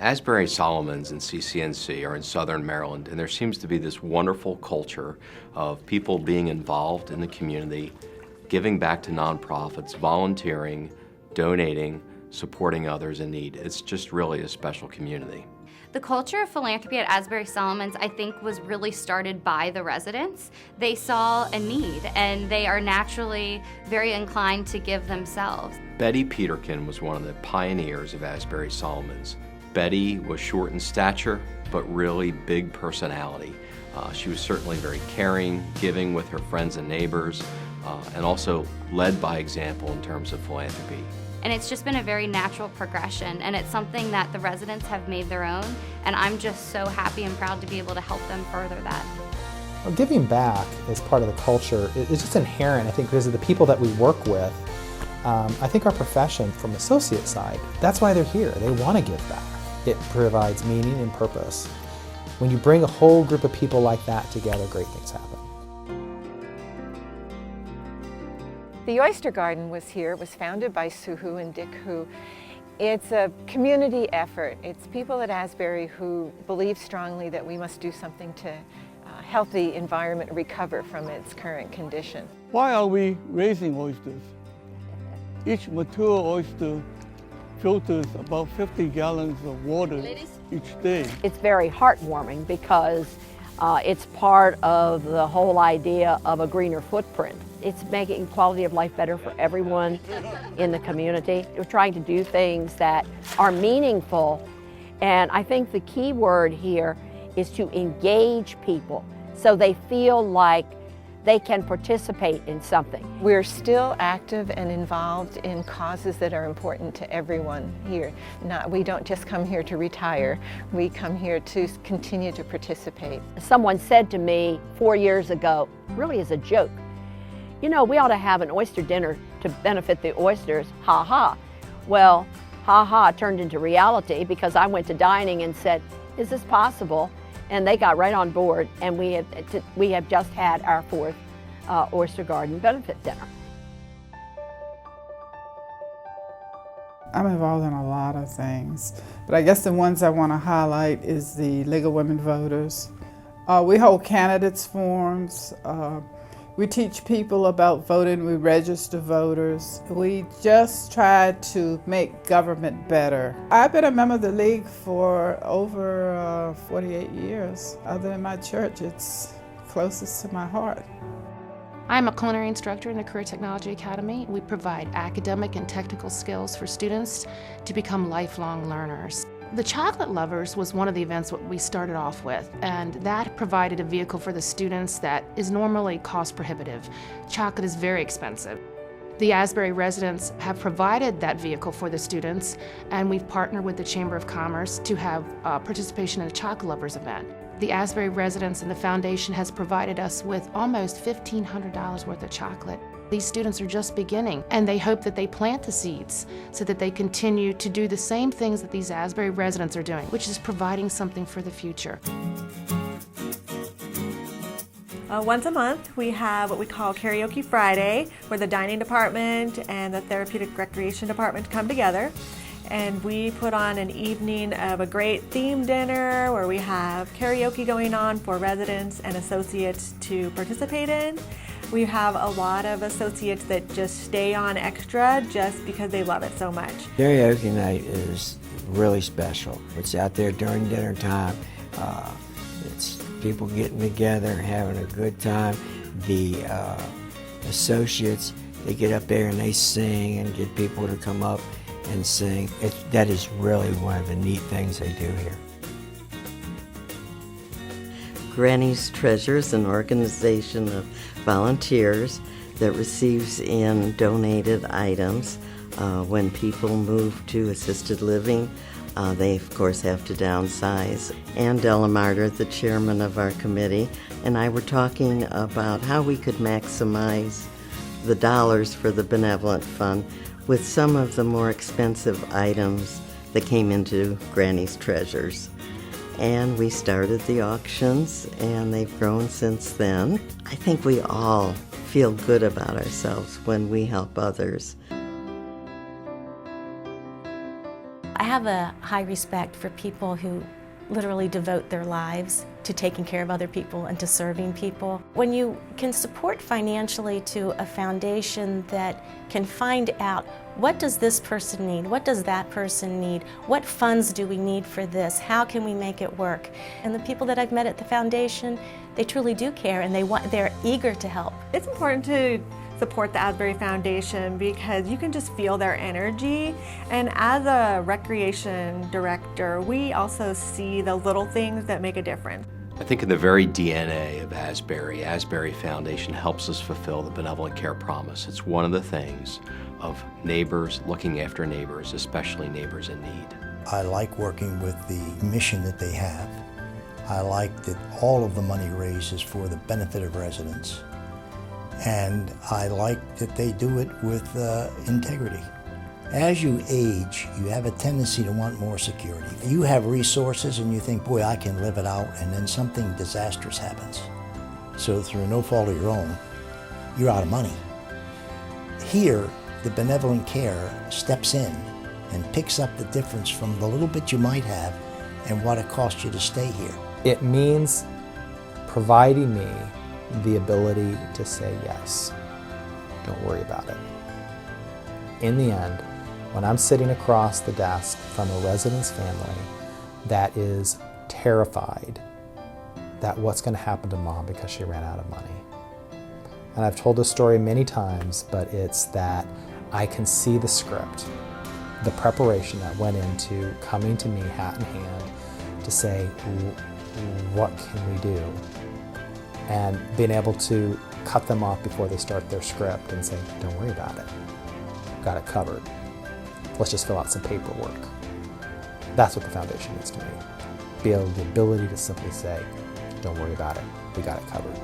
Asbury Solomons and CCNC are in southern Maryland, and there seems to be this wonderful culture of people being involved in the community, giving back to nonprofits, volunteering, donating, supporting others in need. It's just really a special community. The culture of philanthropy at Asbury Solomons, I think, was really started by the residents. They saw a need, and they are naturally very inclined to give themselves. Betty Peterkin was one of the pioneers of Asbury Solomons. Betty was short in stature, but really big personality. She was certainly very caring, giving with her friends and neighbors, and also led by example in terms of philanthropy. And it's just been a very natural progression, and it's something that the residents have made their own, and I'm just so happy and proud to be able to help them further that. Well, giving back as part of the culture is just inherent, I think, because of the people that we work with. I think our profession from associate side, that's why they're here. They want to give back. It provides meaning and purpose. When you bring a whole group of people like that together, great things happen. The Oyster Garden was here. It was founded by Sue Hu and Dick Hu. It's a community effort. It's people at Asbury who believe strongly that we must do something to help the environment recover from its current condition. Why are we raising oysters? Each mature oyster filters about 50 gallons of water each day. It's very heartwarming because it's part of the whole idea of a greener footprint. It's making quality of life better for everyone in the community. We're trying to do things that are meaningful, and I think the key word here is to engage people so they feel like they can participate in something. We're still active and involved in causes that are important to everyone here. We don't just come here to retire, we come here to continue to participate. Someone said to me 4 years ago, really as a joke, you know, we ought to have an oyster dinner to benefit the oysters, ha ha. Well, ha ha turned into reality because I went to dining and said, is this possible? And they got right on board, and we have just had our 4th Oyster Garden benefit dinner. I'm involved in a lot of things, but I guess the ones I want to highlight is the League of Women Voters. We hold candidates forums. We teach people about voting. We register voters. We just try to make government better. I've been a member of the League for over 48 years. Other than my church, it's closest to my heart. I'm a culinary instructor in the Career Technology Academy. We provide academic and technical skills for students to become lifelong learners. The Chocolate Lovers was one of the events that we started off with, and that provided a vehicle for the students that is normally cost prohibitive. Chocolate is very expensive. The Asbury residents have provided that vehicle for the students, and we've partnered with the Chamber of Commerce to have participation in a Chocolate Lovers event. The Asbury residents and the foundation has provided us with almost $1,500 worth of chocolate. These students are just beginning, and they hope that they plant the seeds so that they continue to do the same things that these Asbury residents are doing, which is providing something for the future. Once a month, we have what we call Karaoke Friday, where the dining department and the therapeutic recreation department come together. And we put on an evening of a great theme dinner where we have karaoke going on for residents and associates to participate in. We have a lot of associates that just stay on extra just because they love it so much. Karaoke night is really special. It's out there during dinner time. It's people getting together, having a good time. The associates, they get up there and they sing and get people to come up and sing. That is really one of the neat things they do here. Granny's Treasure is an organization of volunteers that receives in donated items. When people move to assisted living, they of course have to downsize. Ann Delamarter, the chairman of our committee, and I were talking about how we could maximize the dollars for the benevolent fund with some of the more expensive items that came into Granny's Treasures. And we started the auctions, and they've grown since then. I think we all feel good about ourselves when we help others. have a high respect for people who literally devote their lives to taking care of other people and to serving people. When you can support financially to a foundation that can find out, what does this person need? What does that person need? What funds do we need for this? How can we make it work? And the people that I've met at the foundation, they truly do care and they're eager to help. It's important to support the Asbury Foundation because you can just feel their energy. And as a recreation director, we also see the little things that make a difference. I think in the very DNA of Asbury Foundation helps us fulfill the benevolent care promise. It's one of the things of neighbors looking after neighbors, especially neighbors in need. I like working with the mission that they have. I like that all of the money raised is for the benefit of residents. And I like that they do it with integrity. As you age, you have a tendency to want more security. You have resources and you think, boy, I can live it out, and then something disastrous happens. So through no fault of your own, you're out of money. Here, the benevolent care steps in and picks up the difference from the little bit you might have and what it costs you to stay here. It means providing me the ability to say yes. Don't worry about it. In the end, when I'm sitting across the desk from a resident's family that is terrified that what's going to happen to mom because she ran out of money. And I've told this story many times, but it's that I can see the script, the preparation that went into coming to me hat in hand to say, what can we do? And being able to cut them off before they start their script and say, don't worry about it. Got it covered. Let's just fill out some paperwork. That's what the foundation needs to me. Be able the ability to simply say, don't worry about it. We got it covered.